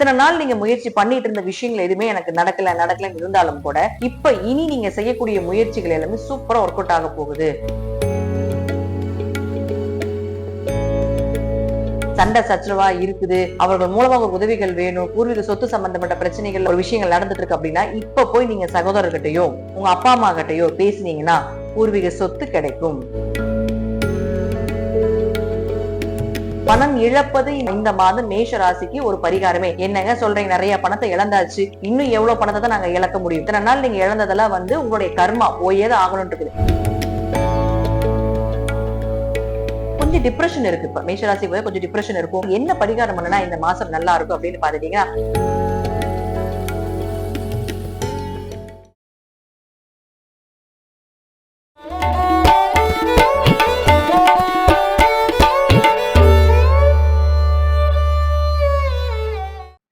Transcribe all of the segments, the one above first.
இத்தனை நாள் நீங்க முயற்சி பண்ணிட்டு இருந்த விஷயங்கள் எதுவுமே எனக்கு நடக்கல இருந்தாலும் கூட இப்ப இனி நீங்க செய்யக்கூடிய முயற்சிகள் எல்லாமே சூப்பரா ஒர்க் அவுட் ஆக போகுது. சண்டை சச்சரவா இருக்குது, அவர்கள் மூலமாக உதவிகள் வேணும், பூர்வீக சொத்து சம்பந்தப்பட்ட பிரச்சனைகள் ஒரு விஷயங்கள் நடந்துட்டு இருக்கு அப்படின்னா இப்ப போய் நீங்க சகோதரர்கிட்டயோ உங்க அப்பா அம்மா கிட்டயோ பேசினீங்கன்னா பூர்வீக சொத்து கிடைக்கும். பணம் இழப்பது இந்த மாதம் மேஷ ராசிக்கு ஒரு பரிகாரமே. என்னங்க சொல்றீங்க, நிறைய பணத்தை இழந்தாச்சு, இன்னும் எவ்வளவு பணத்தை தான் நாங்க இழக்க முடியும்? இத்தனை நாள் நீங்க இழந்ததெல்லாம் உங்களுடைய கர்மா போயேது ஆகணும் இருக்குது. கொஞ்சம் டிப்ரெஷன் இருக்கு, இப்ப மேஷராசி கொஞ்சம் டிப்ரெஷன் இருக்கும். என்ன பரிகாரம் பண்ணனா இந்த மாசம் நல்லா இருக்கும் அப்படின்னு பாத்துட்டீங்கன்னா,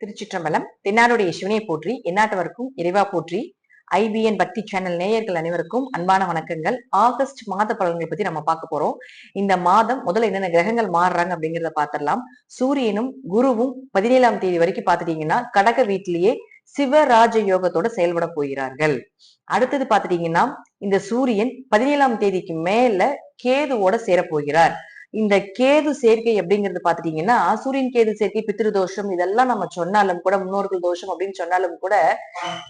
திருச்சிற்றம்பலம். தென்னாடுடைய சிவனை போற்றி, எந்நாட்டவருக்கும் இறைவா போற்றி. IBN பக்தி சேனல் நேயர்கள் அனைவருக்கும் அன்பான வணக்கங்கள். ஆகஸ்ட் மாத பலன்களை பத்தி நம்ம பார்க்க போறோம். இந்த மாதம் முதல்ல என்னென்ன கிரகங்கள் மாறுறாங்க அப்படிங்கறத பாத்திரலாம். சூரியனும் குருவும் 17ஆம் தேதி வரைக்கும் பாத்துட்டீங்கன்னா கடக வீட்டிலேயே சிவராஜ யோகத்தோட செயல்பட போகிறார்கள். அடுத்தது பாத்துட்டீங்கன்னா இந்த சூரியன் 17ஆம் தேதிக்கு மேல கேதுவோட சேர போகிறார். இந்த கேது சேர்க்கை அப்படிங்கிறது பாத்துட்டீங்கன்னா சூரியன் கேது சேர்க்கை பித்ரு தோஷம் இதெல்லாம் நம்ம சொன்னாலும் கூட, முன்னோர்கள் தோஷம் அப்படின்னு சொன்னாலும் கூட,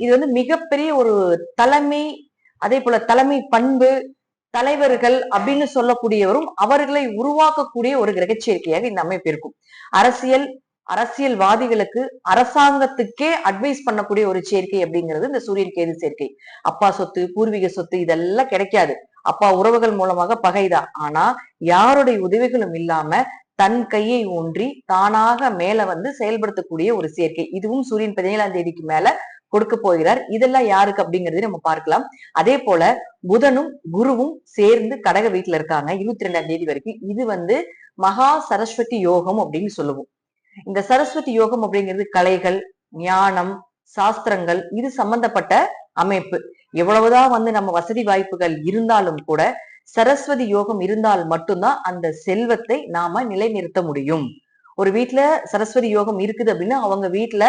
இது மிகப்பெரிய ஒரு தலைமை, அதே போல தலைமை பண்பு, தலைவர்கள் அப்படின்னு சொல்லக்கூடியவரும் அவர்களை உருவாக்கக்கூடிய ஒரு கிரக சேர்க்கையாக இந்த அமைப்பு இருக்கும். அரசியல்வாதிகளுக்கு, அரசாங்கத்துக்கே அட்வைஸ் பண்ணக்கூடிய ஒரு சேர்க்கை அப்படிங்கிறது இந்த சூரியன் கேது சேர்க்கை. அப்பா சொத்து, பூர்வீக சொத்து இதெல்லாம் கிடைக்காது. அப்பா உறவுகள் மூலமாக பகைதான். ஆனா யாருடைய உதவிகளும் இல்லாம தன் கையை ஊன்றி தானாக மேல செயல்படுத்தக்கூடிய ஒரு சேர்க்கை. இதுவும் சூரியன் 17ஆம் தேதிக்கு மேல கொடுக்க போகிறார். இதெல்லாம் யாருக்கு அப்படிங்கறத நம்ம பார்க்கலாம். அதே போல புதனும் குருவும் சேர்ந்து கடக வீட்டுல இருக்காங்க 22ஆம் தேதி வரைக்கும். இது மகா சரஸ்வதி யோகம் அப்படின்னு சொல்லுவோம். இந்த சரஸ்வதி யோகம் அப்படிங்கிறது கலைகள், ஞானம், சாஸ்திரங்கள் இது சம்பந்தப்பட்ட அமைப்பு. எவ்வளவுதான் நம்ம வசதி வாய்ப்புகள் இருந்தாலும் கூட சரஸ்வதி யோகம் இருந்தால் மட்டும்தான் அந்த செல்வத்தை நாம நிலைநிறுத்த முடியும். ஒரு வீட்டுல சரஸ்வதி யோகம் இருக்குது அப்படின்னா அவங்க வீட்டுல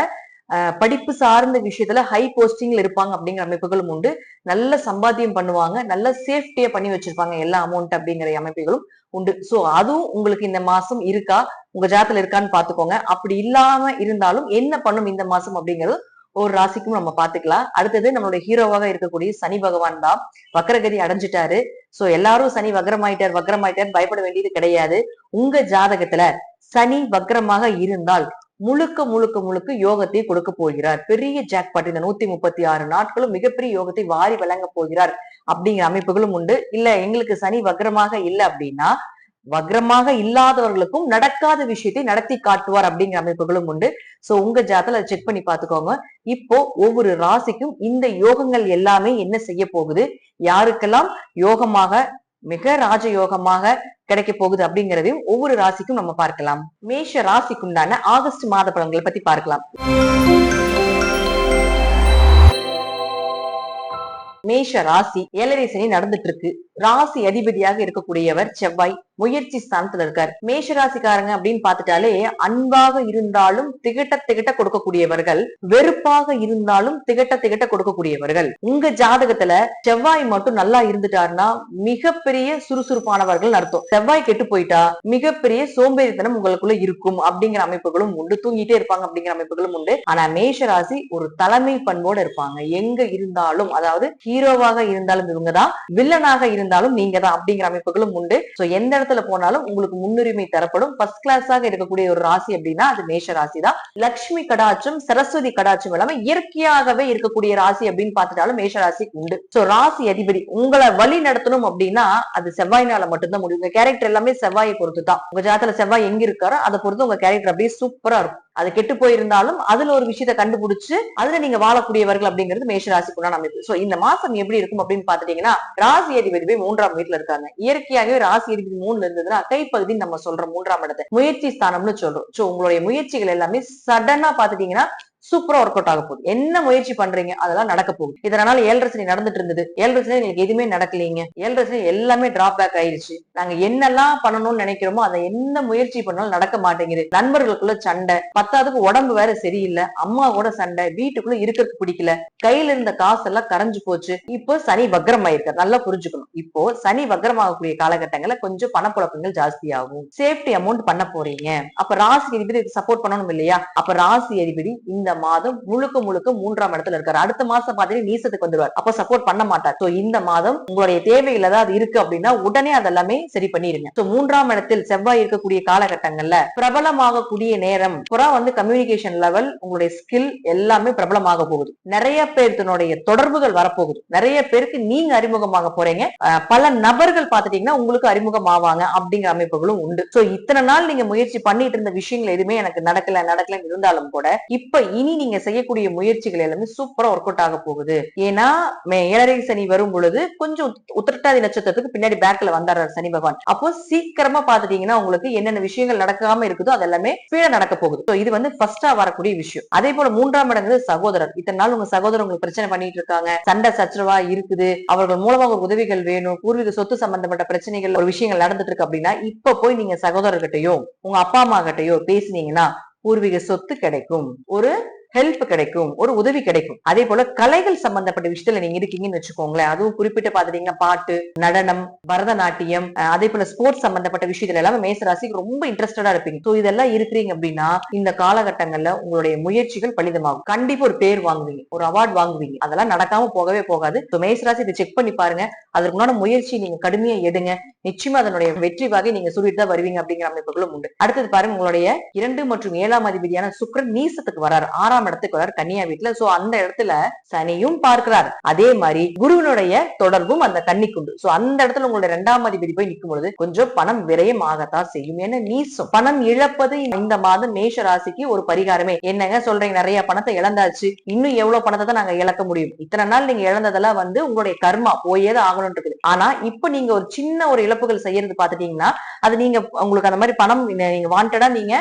படிப்பு சார்ந்த விஷயத்துல ஹை போஸ்டிங்ல இருப்பாங்க அப்படிங்கிற அமைப்புகளும் உண்டு. நல்ல சம்பாத்தியம் பண்ணுவாங்க, நல்ல சேஃப்டியா பண்ணி வச்சிருப்பாங்க எல்லா அமௌண்ட் அப்படிங்கிற அமைப்புகளும் உண்டு. சோ அதுவும் உங்களுக்கு இந்த மாசம் இருக்கா, உங்க ஜாதத்துல இருக்கான்னு பாத்துக்கோங்க. அப்படி இல்லாம இருந்தாலும் என்ன பண்ணும் இந்த மாசம் அப்படிங்கிறது ஒரு ராசிக்கும் நம்ம பாத்துக்கலாம். அடுத்தது நம்மளுடைய ஹீரோவாக இருக்கக்கூடிய சனி பகவான் தான் வக்ரகதி அடைஞ்சிட்டாரு. சோ எல்லாரும் சனி வக்ரமாயிட்டார் பயப்பட வேண்டியது கிடையாது. உங்க ஜாதகத்துல சனி வக்ரமாக இருந்தால் முழுக்க முழுக்க முழுக்க யோகத்தை கொடுக்க போகிறார். பெரிய ஜாக்பாட் இந்த 136 நாட்களும் மிகப்பெரிய யோகத்தை வாரி வழங்க போகிறார் அப்படிங்கிற அமைப்புகளும் உண்டு. இல்ல எங்களுக்கு சனி வக்ரமாக இல்லை அப்படின்னா வக்ரமாக இல்லாதவர்களுக்கும் நடக்காத விஷயத்தை நடத்தி காட்டுவார் அப்படிங்கிற அமைப்புகளும் உண்டு. சோ உங்க ஜாதகத்துல அதை செக் பண்ணி பாத்துக்கோங்க. இப்போ ஒவ்வொரு ராசிக்கும் இந்த யோகங்கள் எல்லாமே என்ன செய்ய போகுது, யாருக்கெல்லாம் யோகமாக மிக ராஜயோகமாக கிடைக்க போகுது அப்படிங்கறதையும் ஒவ்வொரு ராசிக்கும் நம்ம பார்க்கலாம். மேஷ ராசிக்குண்டான ஆகஸ்ட் மாத பலன்களை பத்தி பார்க்கலாம். மேஷ ராசி 7.5 சனி நடந்துட்டு இருக்கு. ராசி அதிபதியாக இருக்கக்கூடியவர் செவ்வாய் முயற்சி ஸ்தானத்துல இருக்கார். மேஷ ராசிக்காரங்க அப்படின்னு பாத்துட்டாலே அன்பாக இருந்தாலும் திகட்ட கொடுக்கக்கூடியவர்கள், வெறுப்பாக இருந்தாலும் திகட்ட கொடுக்கக்கூடியவர்கள். உங்க ஜாதகத்துல செவ்வாய் மட்டும் நல்லா இருந்துட்டாருன்னா மிகப்பெரிய சுறுசுறுப்பானவர்கள் அர்த்தம். செவ்வாய் கெட்டு போயிட்டா மிகப்பெரிய சோம்பேறித்தனம் உங்களுக்குள்ள இருக்கும் அப்படிங்கிற அமைப்புகளும் உண்டு. தூங்கிட்டே இருப்பாங்க அப்படிங்கிற அமைப்புகளும் உண்டு. ஆனா மேஷ ராசி ஒரு தலைமை பண்போட இருப்பாங்க. எங்க இருந்தாலும், அதாவது ஹீரோவாக இருந்தாலும் இவங்கதான், வில்லனாக இருந்தாலும் நீங்க தான் அப்படிங்கிற அமைப்புகளும் உண்டு. சோ எந்த இடத்துல போனாலும் உங்களுக்கு முன்னுரிமை தரப்படும். ஃபர்ஸ்ட் கிளாஸாக இருக்கக்கூடிய ஒரு ராசி அப்படின்னா அது மேஷ ராசி தான். லட்சுமி கடாட்சம், சரஸ்வதி கடாட்சம் எல்லாமே இயற்கையாகவே இருக்கக்கூடிய ராசி அப்படின்னு பார்த்துட்டாலும் மேஷ ராசிக்கு உண்டு. சோ ராசி அதிபதி உங்களை வழி நடத்தணும் அப்படின்னா அது செவ்வாயினால மட்டும்தான் முடியும். உங்க கேரக்டர் எல்லாமே செவ்வாயை பொறுத்து தான். உங்க ஜாதகத்துல செவ்வாய் எங்க இருக்காரோ அதை பொறுத்து உங்க கேரக்டர் அப்படியே சூப்பரா இருக்கும். அது கெட்டு போயிருந்தாலும் அதுல ஒரு விஷயத்த கண்டுபிடிச்சு அதுல நீங்க வாழக்கூடியவர்கள் அப்படிங்கிறது மேஷ ராசிக்குண்டான அமைப்பு. சோ இந்த மாசம் எப்படி இருக்கும் அப்படின்னு பாத்துட்டீங்கன்னா ராசி அதிபதி 3ஆம் வீட்டுல இருக்காங்க. இயற்கையாகவே ராசி அதிபதி 3ல இருந்ததுன்னா கைப்பகுதின்னு நம்ம சொல்றோம், 3ஆம் இடத்தை முயற்சி ஸ்தானம்னு சொல்றோம். சோ உங்களுடைய முயற்சிகள் எல்லாமே சடனா பாத்துட்டீங்கன்னா சூப்பரா ஒர்க் அவுட் ஆக போகுது. என்ன முயற்சி பண்றீங்க அதெல்லாம் நடக்க போகுது. இதனால 7.5 சனி நடந்துட்டு இருந்தது, 7.5 சனி எங்களுக்கு எதுவுமே நடக்கலீங்க, 7.5 சனி எல்லாமே டிராப் பேக் ஆயிருச்சு, நாங்க என்னெல்லாம் பண்ணணும்னு நினைக்கிறோமோ அதை என்ன முயற்சி பண்ணாலும் நடக்க மாட்டேங்குது, நண்பர்களுக்குள்ள சண்டை, பத்தாவதுக்கு உடம்பு வேற சரியில்லை, அம்மா கூட சண்டை, வீட்டுக்குள்ள இருக்கிறதுக்கு பிடிக்கல, கையில இருந்த காசு எல்லாம் கரைஞ்சு போச்சு. இப்போ சனி வக்ரம் ஆயிருக்கு, நல்லா புரிஞ்சுக்கணும். இப்போ சனி வக்ரம் ஆகக்கூடிய காலகட்டங்கள்ல கொஞ்சம் பணப்புழக்கங்கள் ஜாஸ்தி ஆகும். சேஃப்டி அமௌண்ட் பண்ண போறீங்க. அப்ப ராசி அதிபதி சப்போர்ட் பண்ணணும் இல்லையா? அப்ப ராசி அதிபதி இந்த மாதம் முழுக்க முழுக்க 3ஆம் இடத்துல இருக்காரு. அடுத்த மாசம் பாத்தீங்கன்னா நீசத்துக்கு வந்துருவார், அப்ப சப்போர்ட் பண்ண மாட்டார். சோ இந்த மாதம் உங்களுடைய தேவைகள் ஏதாவது இருக்கு அப்படின்னா உடனே அதெல்லாமே சரி பண்ணிருங்க. சோ 3ஆம் இடத்தில் செவ்வாய் இருக்கக்கூடிய காலகட்டங்கள்ல பிரபலமாகக்கூடிய நேரம் புறா கம்யூனிகேஷன் லெவல், உங்களுடைய ஸ்கில் எல்லாமே பிரபலமாக போகுது. நிறைய பேருடைய தொடர்புகள் வரப்போகுது, நிறைய பேருக்கு நீங்க அறிமுகமாக போறீங்க, பல நபர்கள் பாத்துட்டீங்கன்னா உங்களுக்கு அறிமுகம் ஆவாங்க அப்படிங்கிற அமைப்புகளும் உண்டு. சோ இத்தனை நாள் நீங்க முயற்சி பண்ணிட்டு இருந்த விஷயங்கள் எதுவுமே எனக்கு நடக்கல இருந்தாலும் கூட இப்ப இனி நீங்க செய்யக்கூடிய முயற்சிகள் எல்லாமே சூப்பரா ஒர்க் அவுட் ஆக போகுது. ஏன்னா 7.5 சனி வரும் பொழுது கொஞ்சம் உத்திரட்டாதி நட்சத்திரத்துக்கு பின்னாடி பேக்ல வந்தாரு சனி பகவான். அப்போ சீக்கிரமா பாத்துட்டீங்கன்னா உங்களுக்கு என்னென்ன விஷயங்கள் நடக்காம இருக்குதோ அதெல்லாமே ஸ்பீடா நடக்க போகுது. இது ஃபர்ஸ்டா வரக்கூடிய விஷயம். அதே போல 3ஆம் இடங்கிறது சகோதரர். இத்தனை நாள் உங்க சகோதரர் உங்களுக்கு பிரச்சனை பண்ணிட்டு இருக்காங்க, சண்டை சச்சரவா இருக்குது, அவர்கள் மூலமாக உதவிகள் வேணும், பூர்வீக சொத்து சம்பந்தப்பட்ட பிரச்சனைகள் ஒரு விஷயங்கள் நடந்துட்டு இருக்கு அப்படின்னா இப்ப போய் நீங்க சகோதரர்கிட்டயோ உங்க அப்பா அம்மா கிட்டயோ பேசினீங்கன்னா பூர்வீக சொத்து கிடைக்கும், ஒரு ஹெல்ப் கிடைக்கும், ஒரு உதவி கிடைக்கும். அதே போல கலைகள் சம்பந்தப்பட்ட விஷயத்துல நீங்க இருக்கீங்கன்னு வச்சுக்கோங்களேன், அதுவும் குறிப்பிட்டு பாத்துட்டீங்கன்னா பாட்டு, நடனம், பரதநாட்டியம், அதே போல ஸ்போர்ட்ஸ் சம்பந்தப்பட்ட விஷயத்துல எல்லாமே மேசராசிக்கு ரொம்ப இன்ட்ரெஸ்டடா இருப்பீங்க. சோ இதெல்லாம் இருக்கிறீங்க அப்படின்னா இந்த காலகட்டங்கள்ல உங்களுடைய முயற்சிகள் பலிதமாகும். கண்டிப்பா ஒரு பேர் வாங்குவீங்க, ஒரு அவார்ட் வாங்குவீங்க. அதெல்லாம் நடக்காம போகவே போகாது. மேசராசி இதை செக் பண்ணி பாருங்க. அதற்கு முன்னாடி முயற்சி நீங்க கடுமையா எடுங்க, நிச்சயமா அதனுடைய வெற்றி வகை நீங்க சொல்லிட்டு தான் வருவீங்க அப்படிங்கிற அமைப்புகளும் உண்டு. அடுத்தது பாருங்க, உங்களுடைய 2 மற்றும் 7ஆம் அதிபதியான சுக்கிரன் நீசத்துக்கு வராரு, 6ஆம் இடத்துக்கு வராரு கன்னியா வீட்டுல. சோ அந்த இடத்துல சனியும் பார்க்கிறார், அதே மாதிரி குருவினுடைய தொடர்பும் அந்த கன்னிக்குண்டு. சோ அந்த இடத்துல உங்களுடைய 2ஆம் அதிபதி போய் நிற்கும் பொழுது கொஞ்சம் பணம் விரயம் ஆகத்தான் செய்யும். ஏன்னா நீசம் பணம் இழப்பது இந்த மாதம் மேஷ ராசிக்கு ஒரு பரிகாரமே. என்னங்க சொல்றீங்க, நிறைய பணத்தை இழந்தாச்சு, இன்னும் எவ்வளவு பணத்தை தான் நாங்க இழக்க முடியும்? இத்தனை நாள் நீங்க இழந்ததெல்லாம் உங்களுடைய கர்மா போயேதான் ஆகணும் இருக்குது. ஆனா இப்ப நீங்க ஒரு சின்ன ஒரு இழப்புகள் செய்யறது பாத்துட்டீங்கன்னா அது நீங்க உங்களுக்கு அந்த மாதிரி பணம் நீங்க வாண்டடா நீங்க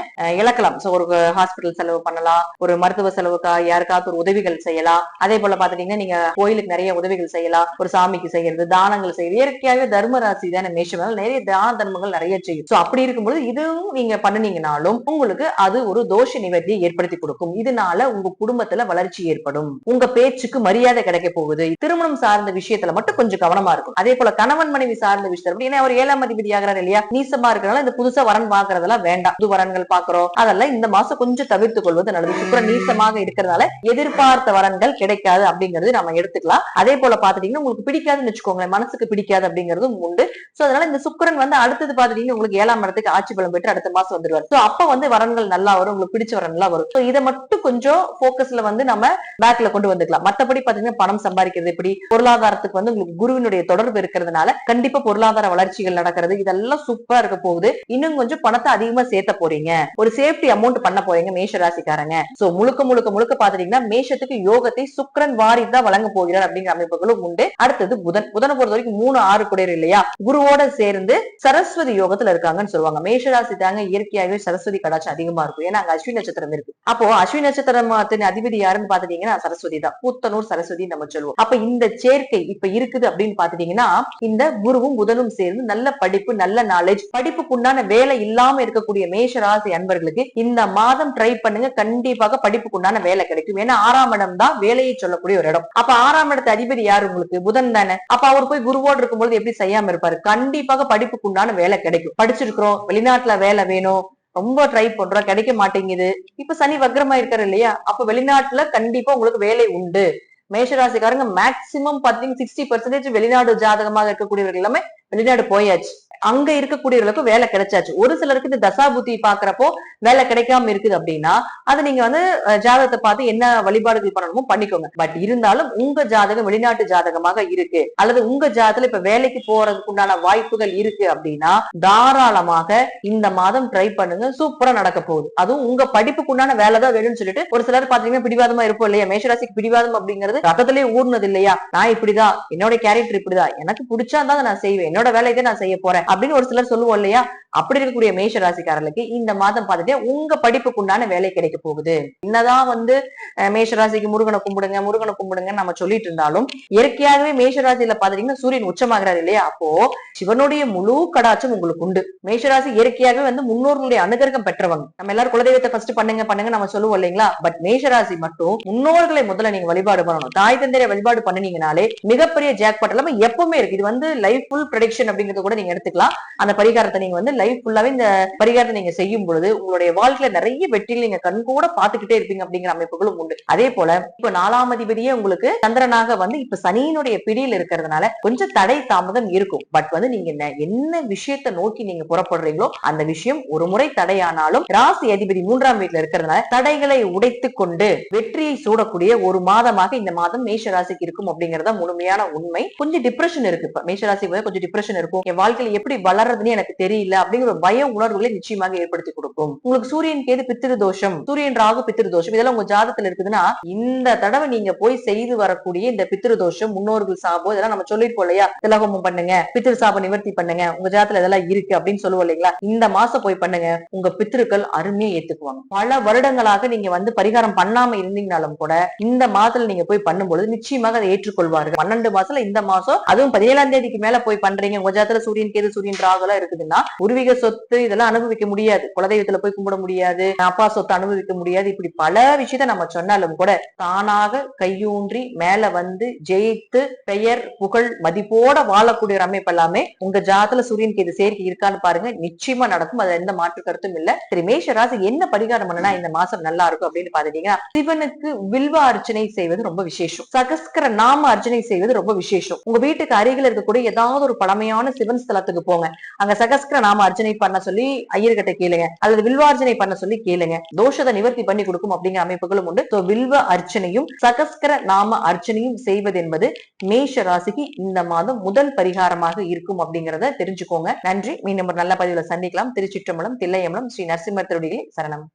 இழக்கலாம். சோ ஒரு ஹாஸ்பிட்டல் செலவு பண்ணலாம், ஒரு மருத்துவ செலவுக்கா யாருக்காவது ஒரு உதவிகள் செய்யலாம். அதே போல பாத்துட்டீங்கன்னா நீங்க கோயிலுக்கு நிறைய உதவிகள் செய்யலாம், ஒரு சாமிக்கு செய்யறது, தானங்கள் செய்யறது. இயற்கையாகவே தர்ம ராசி தானே மேஷம், நிறைய தான தர்மங்கள் நிறைய செய்யும். சோ அப்படி இருக்கும்போது இதுவும் நீங்க பண்ணினீங்கனாலும் உங்களுக்கு அது ஒரு தோஷ நிவர்த்தியை ஏற்படுத்தி கொடுக்கும். இதனால உங்க குடும்பத்துல வளர்ச்சி ஏற்படும், உங்க பேச்சுக்கு மரியாதை கிடைக்க போகுது. திருமணம் சார்ந்த விஷயத்துல மட்டும் கொஞ்சம் கவனமா இருக்கும். அதே போல கணவன் மனைவி சார்ந்த விஷயத்துல ஏன்னா ஒரு 7ஆம் அதிபதி ஆகிறார் இல்லையா, நீசமா இருக்கிறனால இந்த புதுசா வரன் பாக்குறதெல்லாம் வேண்டாம். புது வரன்கள் பாக்குறோம் அதெல்லாம் இந்த மாசம் கொஞ்சம் தவிர்த்து கொள்வது நல்லது. சுக்கிரன் நீசமாக இருக்கிறதுனால எதிர்பார்த்த வரன்கள் கிடைக்காது அப்படிங்கிறது நம்ம எடுத்துக்கலாம். அதே போல பாத்துட்டீங்கன்னா உங்களுக்கு பிடிக்காதுன்னு வச்சுக்கோங்களேன், மனசுக்கு பிடிக்காது அப்படிங்கிறதும் உண்டு. சோ அதனால இந்த சுக்கிரன் அடுத்தது பாத்துட்டீங்கன்னா உங்களுக்கு 7ஆம் இடத்துக்கு ஆட்சி பலம் பெற்று அடுத்த மாசம் வந்துருவார். சோ அப்ப வரன்கள் நல்லா வரும், உங்களுக்கு பிடிச்ச வரன்லாம் வரும். சோ இதை மட்டும் கொஞ்சம் போக்கஸ்ல நம்ம பேக்ல கொண்டு வந்துக்கலாம். மத்தபடி பாத்தீங்கன்னா பணம் சம்பாதிக்கிறது எப்படி, பொருளாதாரத்துக்கு உங்களுக்கு குருவினுடைய தொடர்பு இருக்கிறதுனால கண்டிப்பா பொருளாதார வளர்ச்சிகள் நடக்கிறது, இதெல்லாம் சூப்பரா இருக்க போகுது. இன்னும் கொஞ்சம் பணத்தை அதிகமா சேர்த்த போறீங்க, ஒரு சேஃப்டி அமௌண்ட் பண்ண போறீங்க மேஷ ராசிக்காரங்க. சோ முழுக்க முழுக்க முழுக்க பாத்துட்டீங்கன்னா மேஷத்துக்கு யோகத்தை சுக்கிரன் வாரிதான் வழங்க போகிறார் அப்படிங்கிற அமைப்புகளும் உண்டு. அடுத்தது புதனை பொறுத்த வரைக்கும் 3-6 குடையர் இல்லையா, குருவோட சேர்ந்து சரஸ்வதி யோகத்துல இருக்காங்கன்னு சொல்லுவாங்க. மேஷராசி தாங்க இயற்கையாகவே சரஸ்வதி கடாட்சம் அதிகமா இருக்கும். ஏன்னா அங்க அஸ்வினி நட்சத்திரம் இருக்கு. அப்போ அஸ்வினி நட்சத்திரத்தின் அதிபதி யாருன்னு பாத்துட்டீங்கன்னா சரஸ்வதி தான், கூத்தனூர் சரஸ்வதி நம்ம சொல்லுவோம். அப்ப இந்த சேர்க்கை இப்ப இருக்குது அப்படின்னு பாத்துட்டீங்கன்னா இந்த குருவும் புதனும் சேர்ந்து நல்ல படிப்பு, நல்ல நாலேஜ், படிப்புக்குண்டான வேலை இல்லாம இருக்கக்கூடிய மேஷ ராசி அன்பர்களுக்கு இந்த மாதம் ட்ரை பண்ணுங்க, கண்டிப்பாக படிப்புக்குண்டான வேலை கிடைக்கும். ஏன்னா 6ஆம் இடம் தான் வேலையை சொல்லக்கூடிய ஒரு இடம். அப்ப 6ஆம் இடத்து அதிபதி யாரு உங்களுக்கு, புதன் தானே. அப்ப அவர் போய் குருவோடு இருக்கும்போது எப்படி செய்யாம இருப்பாரு? கண்டிப்பாக படிப்புக்குண்டான வேலை கிடைக்கும். படிச்சிருக்கிறோம், வெளிநாட்டுல வேலை வேணும், ரொம்ப ட்ரை பண்றோம், கிடைக்க மாட்டேங்குது. இப்ப சனி வக்ரமா இருக்காரு இல்லையா, அப்ப வெளிநாட்டுல கண்டிப்பா உங்களுக்கு வேலை உண்டு. மேஷராசிக்காரங்க மேக்சிமம் பாத்தீங்கன்னா 60% வெளிநாடு ஜாதகமாக இருக்கக்கூடியவர்கள் எல்லாமே வெளிநாடு போயாச்சு, அங்க இருக்கக்கூடியவர்களுக்கு வேலை கிடைச்சாச்சு. ஒரு சிலருக்கு இந்த தசாபுத்தி பாக்குறப்போ வேலை கிடைக்காம இருக்குது அப்படின்னா அது நீங்க ஜாதகத்தை பார்த்து என்ன வழிபாடுகள் பண்ணணுமோ பண்ணிக்கோங்க. பட் இருந்தாலும் உங்க ஜாதகம் வெளிநாட்டு ஜாதகமாக இருக்கு அல்லது உங்க ஜாதகத்துல இப்ப வேலைக்கு போறதுக்கு உண்டான வாய்ப்புகள் இருக்கு அப்படின்னா தாராளமாக இந்த மாதம் ட்ரை பண்ணுங்க, சூப்பரா நடக்க போகுது. அதுவும் உங்க படிப்புக்கு உண்டான வேலைதான் வேணும்னு சொல்லிட்டு ஒரு சிலர் பாத்தீங்கன்னா பிடிவாதமா இருப்போம் இல்லையா, மேஷராசிக்கு பிடிவாதம் அப்படிங்கிறது ரத்தத்திலேயே ஊர்னது இல்லையா, நான் இப்படிதான், என்னோட கேரக்டர் இப்படிதான், எனக்கு பிடிச்சாதான் நான் செய்வேன், என்னோட வேலையை நான் செய்ய போறேன் அப்படின்னு ஒரு சிலர் சொல்லுவோம் இல்லையா? அப்படி இருக்கக்கூடிய மேஷ ராசிக்காரர்களுக்கு இந்த மாதம் பார்த்துட்டே உங்க படிப்புக்கு உண்டான வேலை கிடைக்க போகுது. என்னதான் மேஷராசிக்கு முருகனை கும்பிடுங்க முருகனை கும்பிடுங்க நம்ம சொல்லிட்டு இருந்தாலும் இயற்கையாகவே மேஷராசியில பாத்தீங்கன்னா சூரியன் உச்சமாகிறாரு இல்லையா? அப்போ சிவனுடைய முழு கடாட்சம் உங்களுக்கு உண்டு. மேஷராசி இயற்கையாகவே முன்னோர்களுடைய அனுகிரகம் பெற்றவங்க. நம்ம எல்லாரும் குலதெய்வத்தை ஃபர்ஸ்ட் பண்ணுங்க பண்ணுங்க நம்ம சொல்லுவோம் இல்லைங்களா? பட் மேஷராசி மட்டும் முன்னோர்களை முதல்ல நீங்க வழிபாடு பண்ணணும். தாய் தந்தைய வழிபாடு பண்ணினீங்கனாலே மிகப்பெரிய ஜாக்பாட் எல்லாமே எப்பவுமே இருக்கு. இது லைஃப் ஃபுல் ப்ரெடிக்ஷன் அப்படிங்கறத கூட நீங்க எடுத்துக்கலாம். அந்த பரிகாரத்தை நீங்க லைஃப் ஃபுல்லாவே இந்த பரிகாரத்தை நீங்க செய்யும் பொழுது உங்களுடைய வாழ்க்கையில நிறைய வெற்றியில் நீங்க கண் கூட பாத்துக்கிட்டே இருப்பீங்க அப்படிங்கிற அமைப்புகளும் உண்டு. அதே போல இப்ப 4ஆம் அதிபதியே உங்களுக்கு சந்திரனாக இப்ப சனியினுடைய பிடியில் இருக்கிறதுனால கொஞ்சம் தடை தாமதம் இருக்கும். பட் நீங்க என்ன விஷயத்தை நோக்கி நீங்க புறப்படுறீங்களோ அந்த விஷயம் ஒரு முறை தடையானாலும் ராசி அதிபதி 3ஆம் வீட்டுல இருக்கிறதுனால தடைகளை உடைத்து கொண்டு வெற்றியை சூடக்கூடிய ஒரு மாதமாக இந்த மாதம் மேஷ ராசிக்கு இருக்கும் அப்படிங்கறத முழுமையான உண்மை. கொஞ்சம் டிப்ரெஷன் இருக்கு. இப்ப மேஷராசி கொஞ்சம் டிப்ரெஷன் இருக்கும். என் வாழ்க்கையில எப்படி வளர்றதுன்னு எனக்கு தெரியல அப்படிங்கிற ஒரு பய உணர்வுகளை நிச்சயமாக ஏற்படுத்தி கொடுக்கும். உங்களுக்கு சூரியன் கேது பித்திரு தோஷம், சூரியன் ராகு பித்திரு தோஷம் இதெல்லாம் உங்க ஜாதத்துல இருக்குதுன்னா இந்த தடவை நீங்க போய் செய்து வரக்கூடிய இந்த பித்திரு தோஷம் முன்னோர்கள் சாபம் இதெல்லாம் நம்ம சொல்லிட்டு இல்லையா? திலகமும் பண்ணுங்க, பித்திரு சாபம் நிவர்த்தி பண்ணுங்க, உங்க ஜாதத்துல இதெல்லாம் இருக்கு அப்படின்னு சொல்லுவோம் இல்லைங்களா? இந்த மாசம் போய் பண்ணுங்க. உங்க பித்திருக்கள் அருமையை ஏத்துக்குவாங்க. பல வருடங்களாக நீங்க பரிகாரம் பண்ணாம இருந்தீங்கனாலும் கூட இந்த மாதத்துல நீங்க போய் பண்ணும்போது நிச்சயமாக அதை ஏற்றுக்கொள்வார்கள். 12 மாசத்துல இந்த மாசம் அதுவும் 17ஆம் தேதிக்கு மேல போய் பண்றீங்க. உங்க ஜாதத்துல சூரியன் கேது சூரியன் ராகுலாம் இருக்குதுன்னா பூர்வீக சொத்து இதெல்லாம் அனுபவிக்க முடியாது. குலதெய்வத்துல போய் கும்பிட முடியாது, அப்பா சொத்து அனுபவிக்க முடியாது. இப்படி பல விஷயத்த நம்ம சொன்னாலும் கூட தானாக கையூன்றி மேல ஜெயித்து பெயர் புகழ் மதிப்போட வாழக்கூடிய அமைப்பு எல்லாமே உங்க ஜாதத்துல சூரியன் கேது சேர்க்கை இருக்கான்னு பாருங்க. நிச்சயமா நடக்கும். அது எந்த மாற்று கருத்தும் இல்ல. சரி, மேஷ ராசி என்ன பரிகாரம் பண்ணனா இந்த மாசம் நல்லா இருக்கும் அப்படின்னு பாத்துட்டீங்கன்னா சிவனுக்கு வில்வ அர்ச்சனை செய்வது ரொம்ப விசேஷம். சகஸ்கர நாம அர்ச்சனை செய்வது ரொம்ப விசேஷம். உங்க வீட்டுக்கு அருகில் இருக்கக்கூடிய ஏதாவது ஒரு பழமையான சிவன் ஸ்தலத்துக்கு போங்க. அங்க சகஸ்கர நாம அர்ச்சனை பண்ண சொல்லி ஐயர்கிட்ட கேளுங்க, அல்லது வில்வார்ச்சனை பண்ண சொல்லி கேளுங்க. தோஷத்தை நிவர்த்தி பண்ணி கொடுக்கும் அப்படிங்கிற அமைப்புகளும் உண்டு. வில்வ அர்ச்சனையும் சகஸ்கர நாம அர்ச்சனையும் செய்வது என்பது மேஷ ராசிக்கு இந்த மாதம் முதல் பரிகாரமாக இருக்கும் அப்படிங்கறத தெரிஞ்சுக்கோங்க. நன்றி. மீண்டும் ஒரு நல்ல பதிவுல சந்திக்கலாம். திருச்சிற்றம்பலம், தில்லையம்பலம், ஸ்ரீ நரசிம்மர் திருவடிகளே சரணம்.